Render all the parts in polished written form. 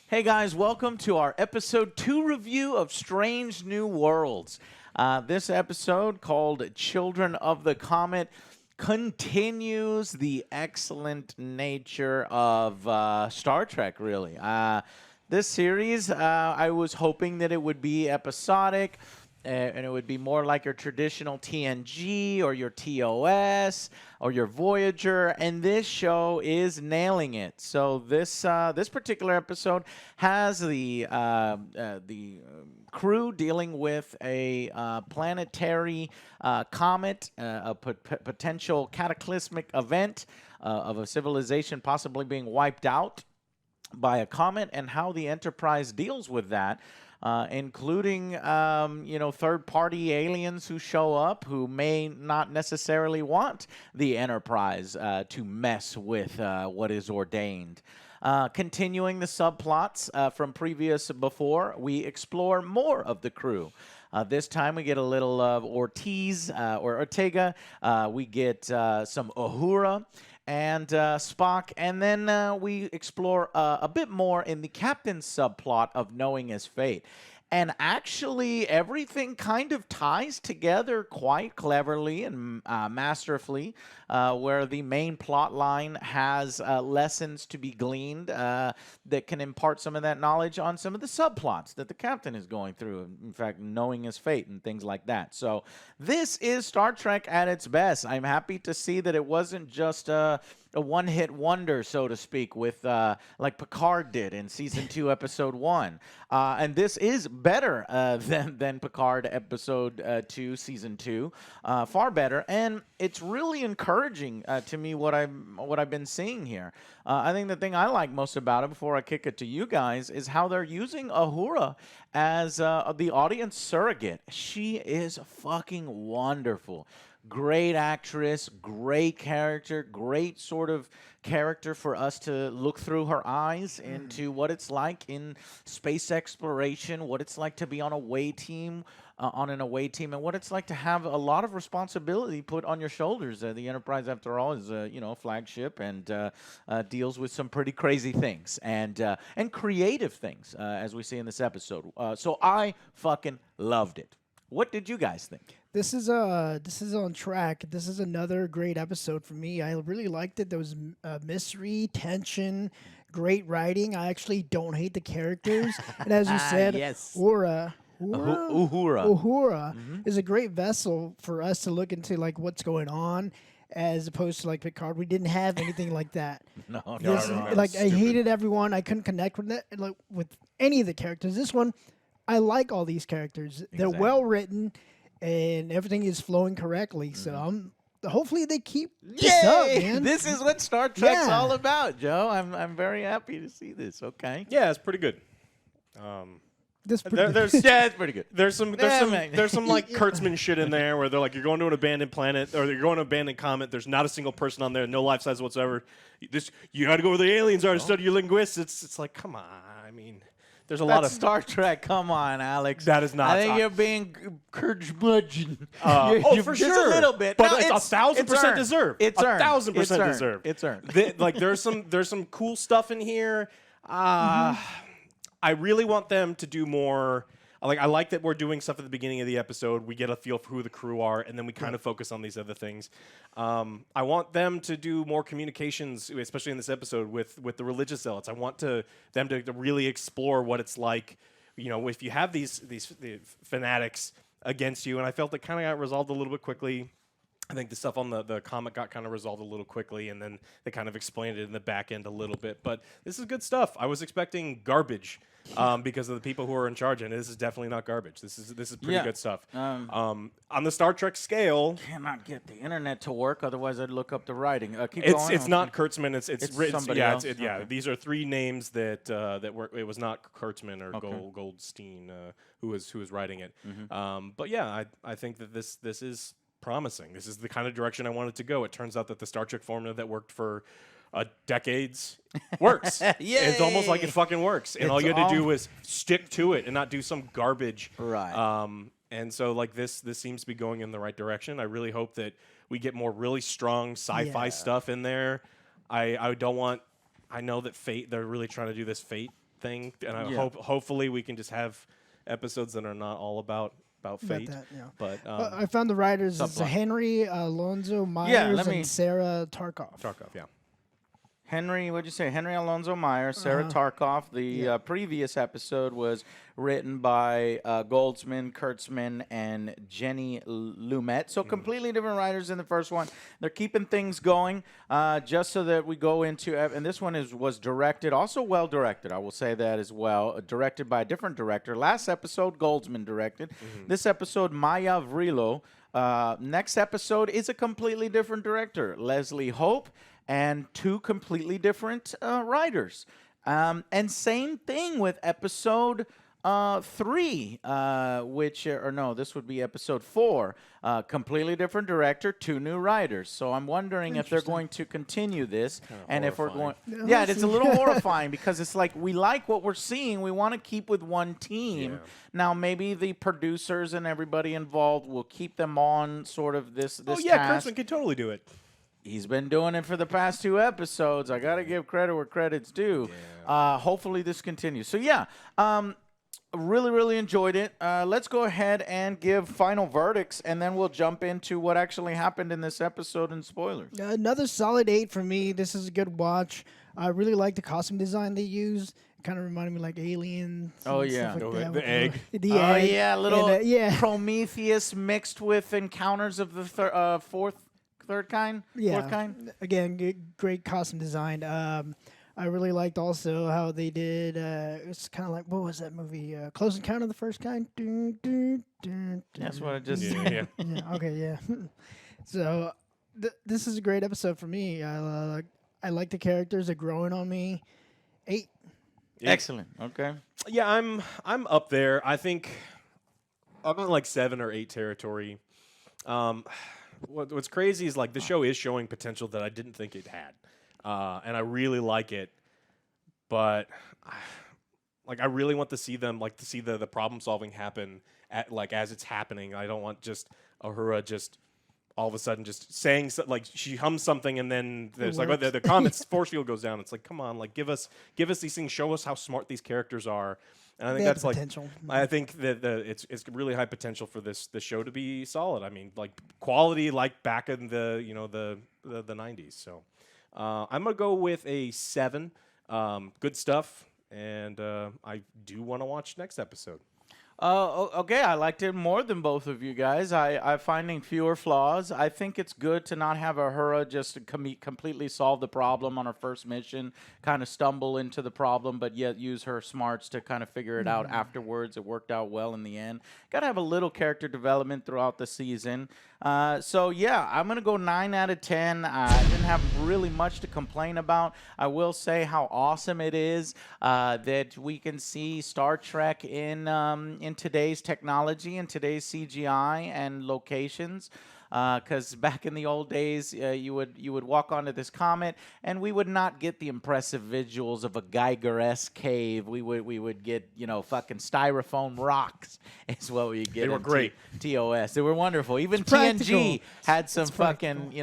Hey guys, welcome to our episode 2 review of Strange New Worlds. This episode, called Children of the Comet, continues the excellent nature of Star Trek, really. This series, I was hoping that it would be episodic, and it would be more like your traditional TNG or your TOS or your Voyager, and this show is nailing it. So this particular episode has the crew dealing with a planetary comet, a potential cataclysmic event of a civilization possibly being wiped out by a comet, and how the Enterprise deals with that. Including, third-party aliens who show up who may not necessarily want the Enterprise to mess with what is ordained. Continuing the subplots from previous before, we explore more of the crew. This time we get a little of Ortega. We get some Uhura and Spock, and then we explore a bit more in the captain's subplot of knowing his fate. And actually, everything kind of ties together quite cleverly and masterfully, where the main plot line has lessons to be gleaned that can impart some of that knowledge on some of the subplots that the captain is going through. In fact, knowing his fate and things like that. So this is Star Trek at its best. I'm happy to see that it wasn't just a one-hit wonder, so to speak, with like Picard did in Season 2, Episode 1. And this is better than Picard Episode 2, Season 2. Far better. And it's really encouraging to me what I've been seeing here. I think the thing I like most about it, before I kick it to you guys, is how they're using Uhura as the audience surrogate. She is fucking wonderful. Great actress, great character, great sort of character for us to look through her eyes into what it's like in space exploration, what it's like to be on an away team, and what it's like to have a lot of responsibility put on your shoulders. The Enterprise, after all, is a flagship and deals with some pretty crazy things and creative things, as we see in this episode. So I fucking loved it. What did you guys think? This is on track. This is another great episode for me. I really liked it. There was mystery, tension, great writing. I actually don't hate the characters. And as you said, yes. Uhura Mm-hmm. is a great vessel for us to look into like what's going on, as opposed to like Picard. We didn't have anything like that. No. Like I hated everyone. I couldn't connect with with any of the characters. This one, I like all these characters. They're well written, and everything is flowing correctly. So hopefully they keep this up, man. This is what Star Trek's all about, Joe. I'm very happy to see this. Okay. Yeah, it's pretty good. This It's pretty good. There's some like Kurtzman shit in there where they're like, you're going to an abandoned planet or you're going to an abandoned comet. There's not a single person on there, no life size whatsoever. You got to go where the aliens are to study your linguists. It's like, come on. I mean, there's a lot of Star Trek. Come on, Alex. That is not. I think you're being curmudgeon. For just sure, a little bit, but no, it's 1,000% deserved. It's earned. 1,000% deserved. It's earned. Like there's some cool stuff in here. I really want them to do more. I like that we're doing stuff at the beginning of the episode. We get a feel for who the crew are, and then we kind of focus on these other things. I want them to do more communications, especially in this episode, with the religious zealots. I want them to really explore what it's like, if you have these fanatics against you. And I felt it kind of got resolved a little bit quickly. I think the stuff on the comet got kind of resolved a little quickly, and then they kind of explained it in the back end a little bit. But this is good stuff. I was expecting garbage because of the people who are in charge, and this is definitely not garbage. This is pretty good stuff. On the Star Trek scale, cannot get the internet to work. Otherwise, I'd look up the writing. It's not Kurtzman. It's written. Somebody else? Yeah. These are three names that were. It was not Kurtzman or Goldstein who was writing it. But yeah, I think that this is promising. This is the kind of direction I wanted to go. It turns out that the Star Trek formula that worked for decades works. It's almost like it fucking works. And all you had to do was stick to it and not do some garbage. Right. And so like this seems to be going in the right direction. I really hope that we get more really strong sci-fi stuff in there. I know that Fate, they're really trying to do this Fate thing, and I Yeah. hopefully we can just have episodes that are not all about fate. That, yeah. But I found the writers. It's Subplot. Henry Alonso Myers let me- and Sarah Tarkov. Tarkov, yeah. Henry, what'd you say? Henry Alonso Myers, Sarah Tarkov. The previous episode was written by Goldsman, Kurtzman, and Jenny Lumet. So completely different writers in the first one. They're keeping things going just so that we go into, and this one was directed, also well directed. I will say that as well. Directed by a different director. Last episode, Goldsman directed. This episode, Maya Vrilo. Next episode is a completely different director, Leslie Hope, and two completely different writers. And same thing with episode 3, this would be episode 4. Completely different director, 2 new writers. So I'm wondering if they're going to continue this, and if we're going. Yeah, it's a little horrifying because it's like we like what we're seeing. We want to keep with one team. Yeah. Now maybe the producers and everybody involved will keep them on sort of this. Oh yeah, task. Kurtzman could totally do it. He's been doing it for the past 2 episodes. I got to give credit where credit's due. Hopefully this continues. So, yeah, really, really enjoyed it. Let's go ahead and give final verdicts, and then we'll jump into what actually happened in this episode and spoilers. Another solid 8 for me. This is a good watch. I really like the costume design they used. It kind of reminded me like Aliens. Oh, and yeah. stuff like that. The egg. The Oh, egg. yeah, little And, Prometheus mixed with Encounters of the third kind? Yeah. Fourth kind? Again, great costume design. I really liked also how they did. It's kind of like, what was that movie? Close Encounter of the First Kind. Dun, dun, dun, That's dun. what I just Yeah. Yeah. Okay. Yeah. So this is a great episode for me. I like the characters. They're growing on me. 8. Excellent. Okay. Yeah, I'm up there. I think I'm in like 7 or 8 territory. What's crazy is like the show is showing potential that I didn't think it had, and I really like it. But like I really want to see them the problem solving happen as it's happening. I don't want just Uhura just all of a sudden just saying like she hums something and then there's like the comet's force field goes down. It's like, come on, like give us these things, show us how smart these characters are. And I think that's potential. I think that it's really high potential for the show to be solid. I mean, like quality, like back in the the 90s. So I'm gonna go with a 7. Good stuff, and I do want to watch next episode. Okay, I liked it more than both of you guys. I'm finding fewer flaws. I think it's good to not have Uhura just completely solve the problem on her first mission, kind of stumble into the problem, but yet use her smarts to kind of figure it out afterwards. It worked out well in the end. Got to have a little character development throughout the season. So, yeah, I'm going to go 9 out of 10. I didn't have really much to complain about. I will say how awesome it is that we can see Star Trek in today's technology and today's CGI and locations. Because back in the old days, you would walk onto this comet, and we would not get the impressive visuals of a Geiger-esque cave. We would get fucking styrofoam rocks is what we get. They were great. TOS. They were wonderful. Even It's practical. TNG had some fucking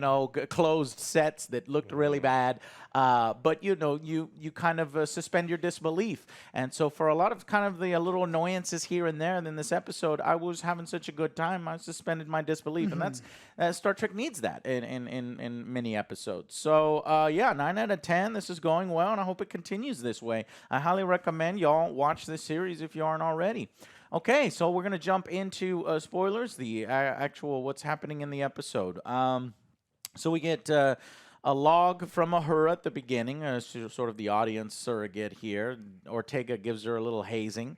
closed sets that looked really bad. But you kind of suspend your disbelief, and so for a lot of kind of the little annoyances here and there, and in this episode, I was having such a good time. I suspended my disbelief, and that's Star Trek needs that in many episodes. So 9 out of 10. This is going well, and I hope it continues this way. I highly recommend y'all watch this series if you aren't already. Okay, so we're gonna jump into spoilers, the actual what's happening in the episode. So we get. A log from Uhura at the beginning, sort of the audience surrogate here. Ortega gives her a little hazing.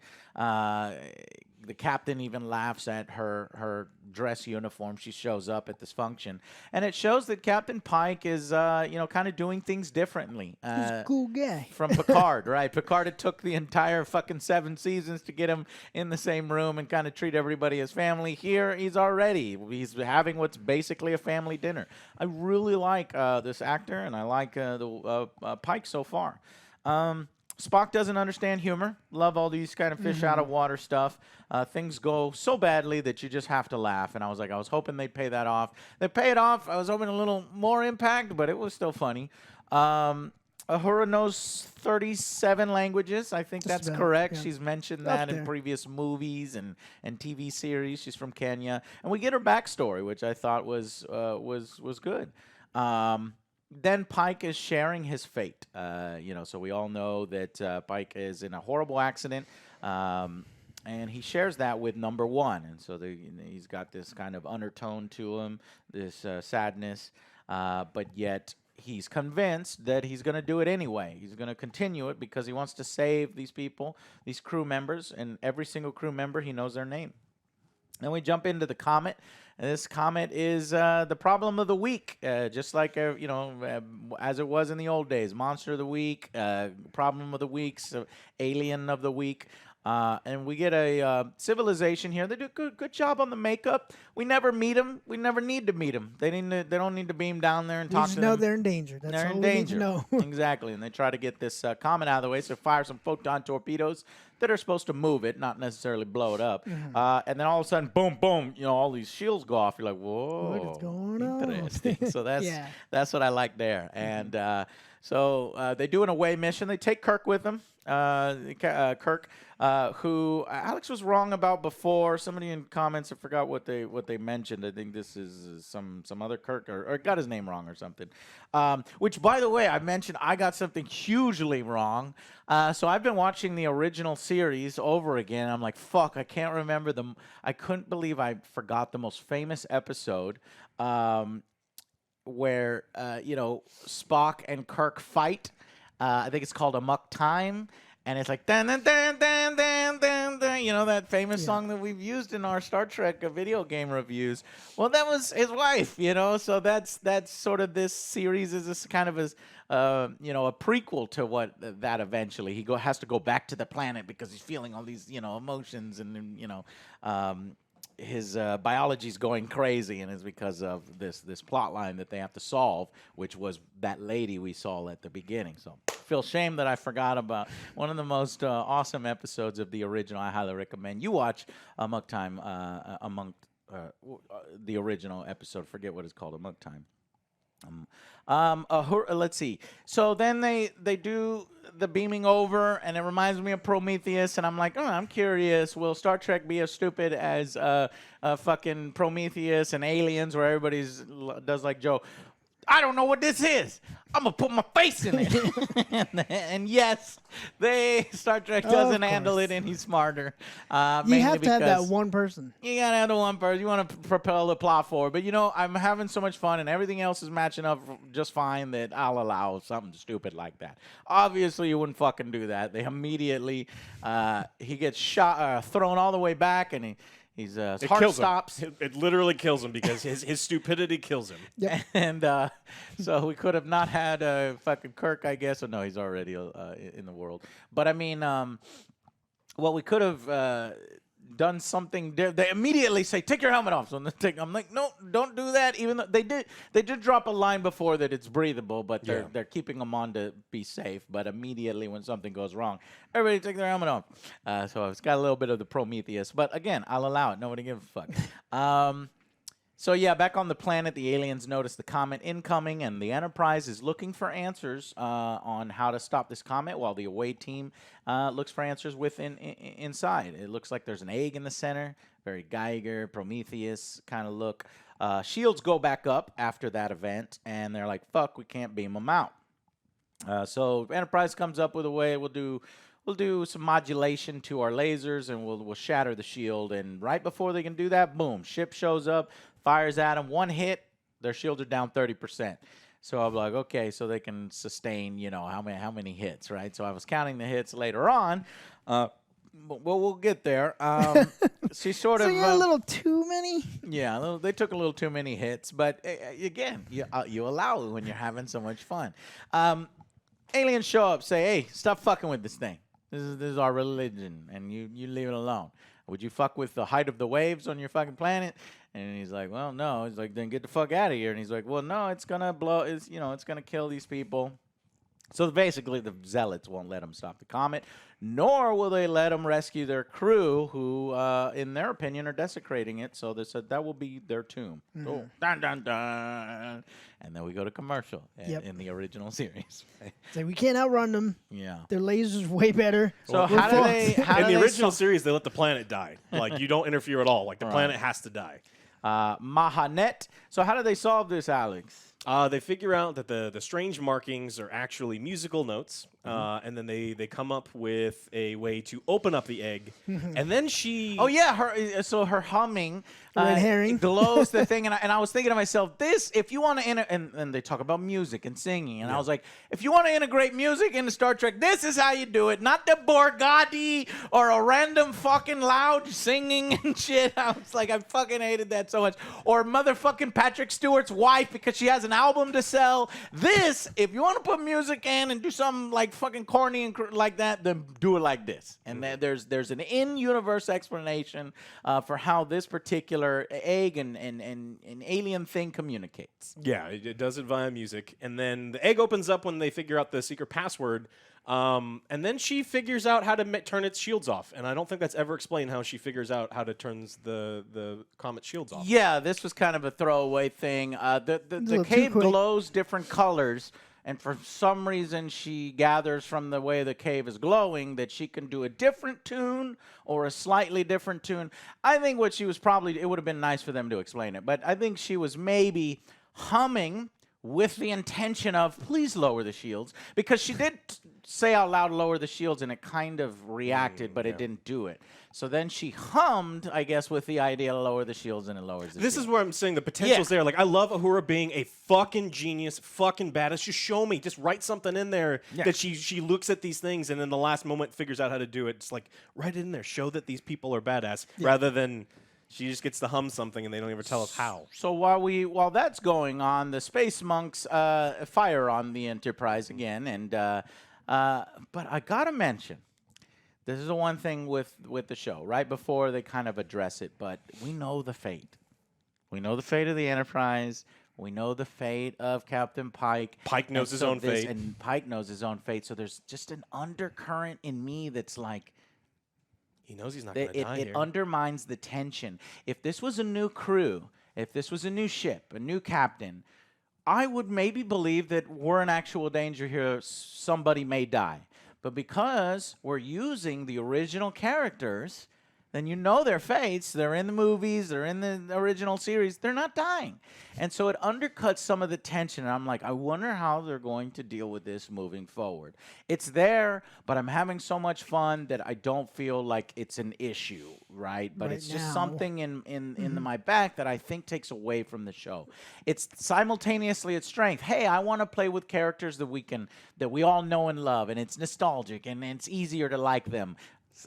The captain even laughs at her dress uniform. She shows up at this function, and it shows that Captain Pike is, kind of doing things differently. He's a cool guy. From Picard, right? Picard, it took the entire fucking 7 seasons to get him in the same room and kind of treat everybody as family. Here, he's having what's basically a family dinner. I really like this actor, and I like the Pike so far. Spock doesn't understand humor. Love all these kind of fish out of water stuff. Things go so badly that you just have to laugh. And I was hoping they'd pay that off. They pay it off. I was hoping a little more impact, but it was still funny. Ahura knows 37 languages. I think Just that's about, correct. yeah. She's mentioned Up that in there. previous movies and TV series. She's from Kenya, and we get her backstory, which I thought was good. Then Pike is sharing his fate. So we all know that Pike is in a horrible accident. And he shares that with number one, and so he's got this kind of undertone to him, this sadness, but yet he's convinced that he's going to do it anyway. He's going to continue it because he wants to save these people, these crew members, and every single crew member, he knows their name. Then we jump into the comet. And this comet is the problem of the week, just like as it was in the old days. Monster of the week, problem of the week, so alien of the week. And we get a civilization here. They do a good job on the makeup. We never meet them. We never need to meet them. They don't need to beam down there and We talk just to know them. they're in danger. That's They're all in we danger. need to know. Exactly. And they try to get this comet out of the way, so fire some photon torpedoes that are supposed to move it, not necessarily blow it up. And then all of a sudden, boom, boom, all these shields go off. You're like, whoa. What is going on? Interesting. So Yeah. that's what I like there. And so they do an away mission. They take Kirk with them. Kirk, who Alex was wrong about before. Somebody in comments, I forgot what they mentioned. I think this is some other Kirk, or got his name wrong or something. Which, by the way, I mentioned I got something hugely wrong. So I've been watching the original series over again. I'm like, fuck, I can't remember them. I couldn't believe I forgot the most famous episode. Where Spock and Kirk fight. I think it's called Amok Time, and it's like dan dan dan dan dan dan dan. That famous song that we've used in our Star Trek video game reviews. Well, that was his wife. So that's sort of this series is this kind of a prequel to what that eventually he has to go back to the planet because he's feeling all these emotions and his biology's going crazy, and it's because of this plot line that they have to solve, which was that lady we saw at the beginning. So feel shame that I forgot about one of the most awesome episodes of the original. I highly recommend you watch Amok Time, the original episode. Forget what it's called, Amok Time. Let's see. So then they do the beaming over, and it reminds me of Prometheus, and I'm like, I'm curious. Will Star Trek be as stupid as fucking Prometheus and Aliens, where everybody does like Joe? I don't know what this is. I'm gonna put my face in it. and yes, Star Trek doesn't handle it, and he's smarter. You have to have that one person. You gotta have the one person. You want to propel the plot forward, but I'm having so much fun, and everything else is matching up just fine that I'll allow something stupid like that. Obviously, you wouldn't fucking do that. They immediately he gets shot, thrown all the way back, and his heart stops. It literally kills him because his stupidity kills him. Yep. And so we could have not had fucking Kirk, I guess. Or no, he's already in the world. But I mean, we could have done something. They immediately say, "Take your helmet off." So I'm like, "No, don't do that." Even though they did drop a line before that it's breathable, but they're keeping them on to be safe. But immediately when something goes wrong, everybody take their helmet off. So it's got a little bit of the Prometheus, but again, I'll allow it. Nobody gives a fuck. So yeah, back on the planet, the aliens notice the comet incoming, and the Enterprise is looking for answers on how to stop this comet, while the away team looks for answers inside. It looks like there's an egg in the center, very Geiger, Prometheus kind of look. Shields go back up after that event, and they're like, "Fuck, we can't beam them out." So Enterprise comes up with a way. We'll do some modulation to our lasers, and we'll shatter the shield. And right before they can do that, boom, ship shows up, fires at them. One hit, their shields are down 30%. So I'm like, okay, so they can sustain, how many hits, right? So I was counting the hits later on. Well, we'll get there. She sort So of you got a little too many. Yeah, they took a little too many hits, but again, you allow it when you're having so much fun. Aliens show up, say, "Hey, stop fucking with this thing. This is our religion, and you leave it alone. Would you fuck with the height of the waves on your fucking planet?" And he's like, "Well, no." He's like, "Then get the fuck out of here." And he's like, "Well, no, it's gonna blow. It's gonna kill these people." So basically, the zealots won't let them stop the comet, nor will they let them rescue their crew, who, in their opinion, are desecrating it. So they said that will be their tomb. So, dun, dun, dun. And then we go to commercial in the original series. So we can't outrun them. Yeah. Their lasers way better. So We're how do fucked. they? How In do the they original series, they let the planet die. Like, you don't interfere at all. Like, the Right. planet has to die. Mahanet. So how do they solve this, Alex? They figure out that the strange markings are actually musical notes, and then they come up with a way to open up the egg, and then she... Oh yeah, her humming Red herring. glows the thing, and I was thinking to myself, this, if you want to and they talk about music and singing, and I was like, if you want to integrate music into Star Trek, this is how you do it, not the Borgatti or a random fucking loud singing and shit. I was like, I fucking hated that so much. Or motherfucking Patrick Stewart's wife because she has an album to sell. This, if you want to put music in and do something like fucking corny and like that, then do it like this. And there's an in-universe explanation for how this particular egg and alien thing communicates. Yeah, it does it via music. And then the egg opens up when they figure out the secret password. And then she figures out how to turn its shields off. And I don't think that's ever explained how she figures out how to turn the comet shields off. Yeah, this was kind of a throwaway thing. The cave glows different colors. And for some reason, she gathers from the way the cave is glowing that she can do a different tune or a slightly different tune. I think what she was probably, it would have been nice for them to explain it, but I think she was maybe humming with the intention of, please lower the shields, because she did say out loud, lower the shields, and it kind of reacted, but it didn't do it. So then she hummed, I guess, with the idea to lower the shields, and it lowers the shields. This is where I'm saying the potential's there. Like, I love Uhura being a fucking genius, fucking badass. Just show me. Just write something in there that she looks at these things and in the last moment figures out how to do it. It's like, write it in there. Show that these people are badass rather than she just gets to hum something and they don't ever tell us how. So while that's going on, the space monks fire on the Enterprise again, and but I gotta mention, this is the one thing with the show. Right before they kind of address it, but we know the fate. We know the fate of the Enterprise. We know the fate of Captain Pike. Pike knows his own fate. And Pike knows his own fate. So there's just an undercurrent in me that's like, he knows he's not going to die here. It undermines the tension. If this was a new crew, if this was a new ship, a new captain, I would maybe believe that we're in actual danger here. Somebody may die. But because we're using the original characters, then you know their fates. They're in the movies. They're in the original series. They're not dying. And so it undercuts some of the tension. And I'm like, I wonder how they're going to deal with this moving forward. It's there, but I'm having so much fun that I don't feel like it's an issue, right? But it's just something in my back that I think takes away from the show. It's simultaneously its strength. Hey, I want to play with characters that we all know and love, and it's nostalgic, and it's easier to like them.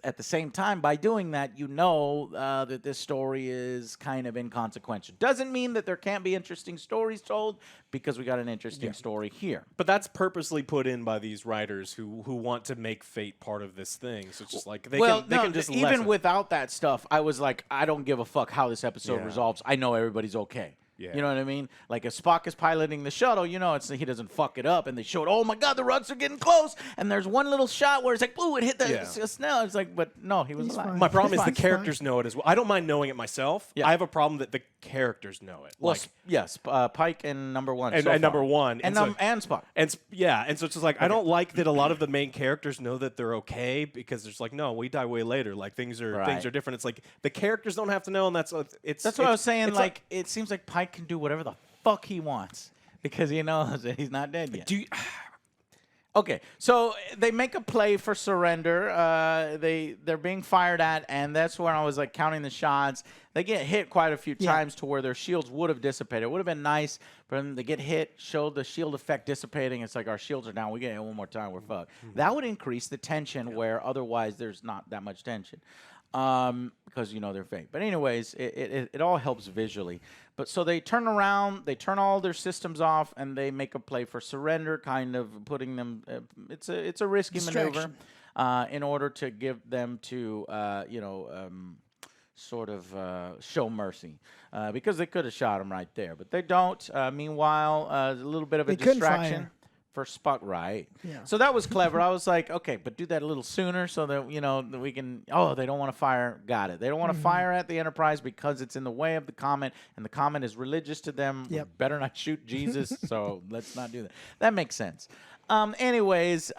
At the same time, by doing that, you know that this story is kind of inconsequential. Doesn't mean that there can't be interesting stories told, because we got an interesting story here. But that's purposely put in by these writers who want to make fate part of this thing. So it's just like they can just even without that stuff, I was like, I don't give a fuck how this episode resolves. I know everybody's okay. Yeah. You know what I mean? Like, if Spock is piloting the shuttle, you know, he doesn't fuck it up. And they showed, oh my God, the rugs are getting close. And there's one little shot where it's like, ooh, it hit the snail. It's like, but no, he was alive. My problem is the characters know it as well. I don't mind knowing it myself. Yeah. I have a problem that the characters know it. Well, like, yes, Pike and number one. And number one. And Spock. And so it's just like, I don't like that a lot of the main characters know that they're okay, because there's like, no, we die way later. Like, things are different. It's like the characters don't have to know, and that's what I was saying. Like, it seems like Pike can do whatever the fuck he wants because he knows that he's not dead yet. Okay, so they make a play for surrender. They're being fired at, and that's when I was like counting the shots. They get hit quite a few times to where their shields would have dissipated. It would have been nice for them to get hit, show the shield effect dissipating. It's like, our shields are down. We get hit one more time, we're fucked. That would increase the tension where otherwise there's not that much tension. Because you know they're fake. But anyways, it all helps visually. But so they turn around, they turn all their systems off, and they make a play for surrender, kind of putting them. It's a risky maneuver in order to give them to sort of show mercy, because they could have shot him right there, but they don't. Meanwhile, a little bit of a distraction. for Spock, right? Yeah. So that was clever. I was like, okay, but do that a little sooner so that, that we can, they don't want to fire. Got it. They don't want to fire at the Enterprise because it's in the way of the comet, and the comet is religious to them. Yep. We better not shoot Jesus, so let's not do that. That makes sense. Anyways,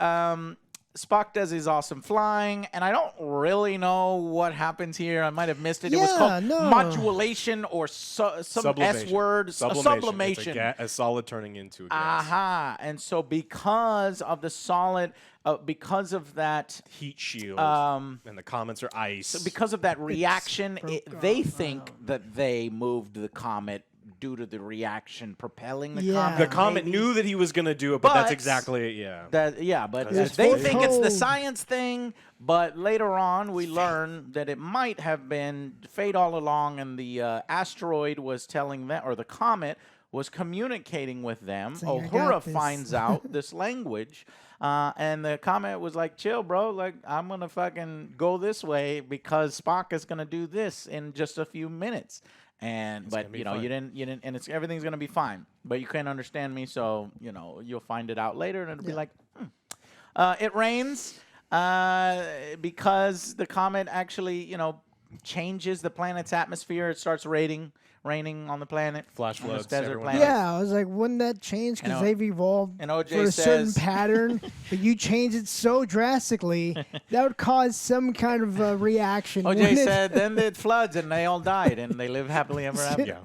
Spock does his awesome flying, and I don't really know what happens here. I might have missed it. It was called modulation or some S word. Sublimation. It's a solid turning into a gas. Aha. And so because of the solid, because of that heat shield, and the comets are ice. So because of that reaction, they think that they moved the comet due to the reaction propelling the comet. The comet knew that he was going to do it, but that's exactly it, but they think it's the science thing, but later on we learn that it might have been fate all along, and the asteroid was telling them, or the comet was communicating with them. Uhura finds out this language, and the comet was like, chill, bro, like, I'm going to fucking go this way because Spock is going to do this in just a few minutes. But you didn't, and everything's gonna be fine. But you can't understand me, so you'll find it out later, and it'll be like, it rains because the comet actually, changes the planet's atmosphere. It starts raining on the planet. Flash floods. Desert planet. Yeah, I was like, wouldn't that change because they've evolved for a certain pattern? But you change it so drastically, that would cause some kind of reaction. OJ said, then it floods and they all died and they live happily ever after.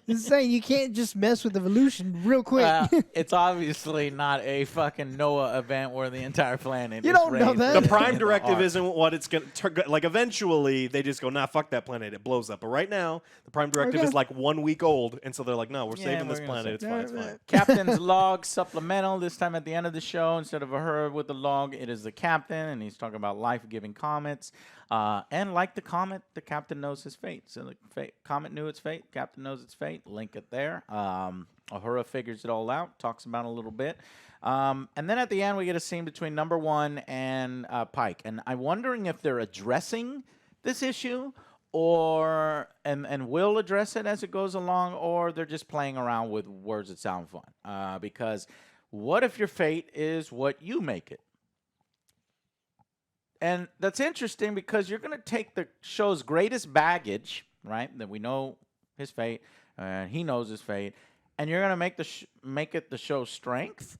Just saying, you can't just mess with evolution real quick. It's obviously not a fucking Noah event where the entire planet You don't know that. The prime directive isn't what it's going to... Like, eventually, they just go, nah, fuck that planet. It blows up. But right now, the prime directive is like 1 week old, and so they're like, no, we're saving this planet. It's fine, it's fine. Captain's log supplemental. This time at the end of the show, instead of her with the log, it is the captain, and he's talking about life-giving comets. And like the comet, the captain knows his fate. So the comet knew its fate. Captain knows its fate. Link it there. Uhura figures it all out. Talks about it a little bit. And then at the end, we get a scene between number 1 and Pike. And I'm wondering if they're addressing this issue, or and will address it as it goes along, or they're just playing around with words that sound fun. Because what if your fate is what you make it? And that's interesting because you're going to take the show's greatest baggage, right? That we know his fate, and he knows his fate, and you're going to make it the show's strength.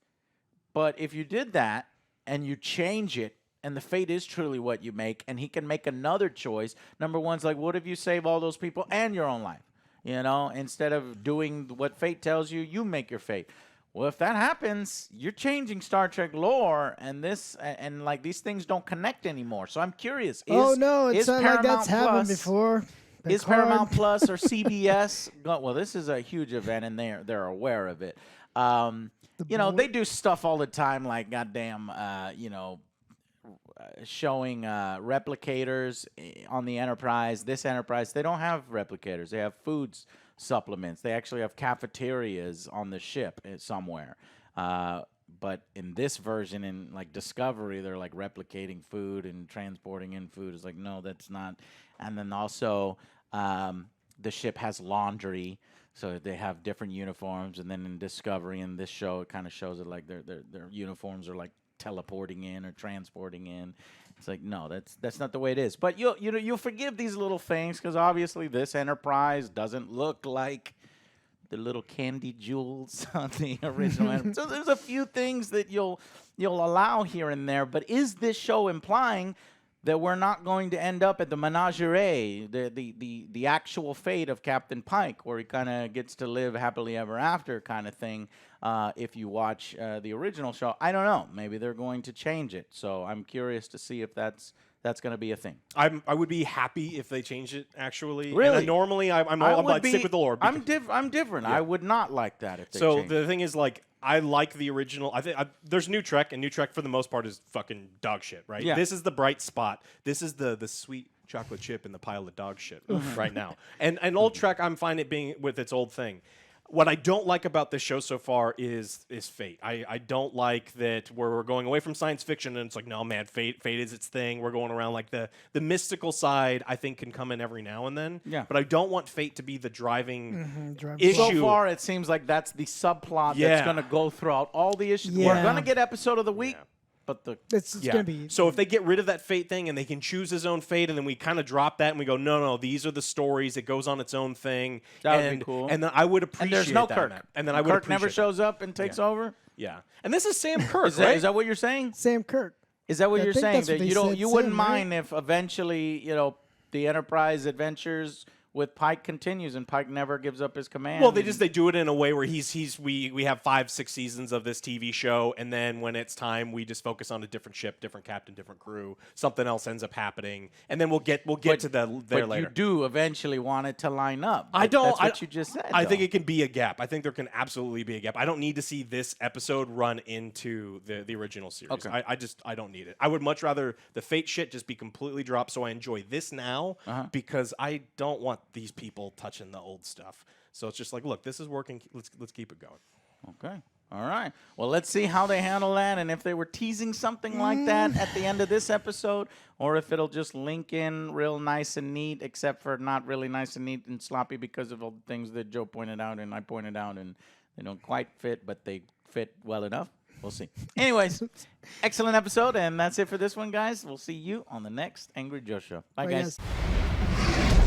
But if you did that and you change it, and the fate is truly what you make, and he can make another choice. Number 1's like, what if you save all those people and your own life? Instead of doing what fate tells you, you make your fate. Well, if that happens, you're changing Star Trek lore, and like these things don't connect anymore. So I'm curious. It's not like that's happened before. Is Paramount Plus or CBS? Well, this is a huge event, and they're aware of it. They do stuff all the time, like goddamn, showing replicators on the Enterprise. This Enterprise, they don't have replicators. They have foods supplements. They actually have cafeterias on the ship somewhere. But in this version, in like Discovery, they're like replicating food and transporting in food. It's like, no, that's not. And then also, the ship has laundry, so they have different uniforms. And then in Discovery, in this show, it kind of shows it like their uniforms are like teleporting in or transporting in. It's like, no, that's not the way it is. But you'll forgive these little things because obviously this Enterprise doesn't look like the little candy jewels on the original Enterprise. So there's a few things that you'll allow here and there. But is this show implying that we're not going to end up at the menagerie, the actual fate of Captain Pike, where he kind of gets to live happily ever after kind of thing? If you watch the original show, I don't know. Maybe they're going to change it. So I'm curious to see if that's going to be a thing. I would be happy if they changed it. Actually, really. And normally, I'm like stick with the lore. I'm different. Yeah. I would not like that if they. So changed the thing is, like, I like the original. I think there's New Trek, and New Trek for the most part is fucking dog shit, right? Yeah. This is the bright spot. This is the sweet chocolate chip in the pile of dog shit right now. And old Trek, I'm fine it being with its old thing. What I don't like about this show so far is fate. I don't like that we're going away from science fiction and it's like, no man, fate is its thing. We're going around like the mystical side. I think can come in every now and then. Yeah. But I don't want fate to be the driving driving issue. So far, it seems like that's the subplot Yeah. that's going to go throughout all the issues. Yeah. We're going to get episode of the week, but It's gonna be. So if they get rid of that fate thing and they can choose his own fate, and then we kind of drop that and we go, no, these are the stories. It goes on its own thing. That would be and, cool. And then I would appreciate and there's no that. Kirk. And then I would Kirk never appreciate shows up and takes over. Yeah. And this is Sam Kirk, Right? right? Is that what you're saying? Sam Kirk. Is that what I you're think saying? that's what That they you don't, said, you wouldn't Sam, right? mind if eventually, the Enterprise adventures with Pike continues and Pike never gives up his command. Well, they do it in a way where we have 5-6 seasons of this TV show, and then when it's time, we just focus on a different ship, different captain, different crew. Something else ends up happening, and then we'll get to there but later. you do eventually want it to line up. I don't. That's what you just said. I think though. it can be a gap. I think there can absolutely be a gap. I don't need to see this episode run into the original series. Okay. I don't need it. I would much rather the fate shit just be completely dropped, so I enjoy this now because I don't want these people touching the old stuff. So it's just like, look, this is working. Let's keep it going. Okay. All right. Well, let's see how they handle that, and if they were teasing something like that at the end of this episode, or if it'll just link in real nice and neat, except for not really nice and neat and sloppy because of all the things that Joe pointed out and I pointed out, and they don't quite fit, but they fit well enough. We'll see. Anyways, excellent episode, and that's it for this one, guys. We'll see you on the next Angry Joe Show. Bye, guys. Yes.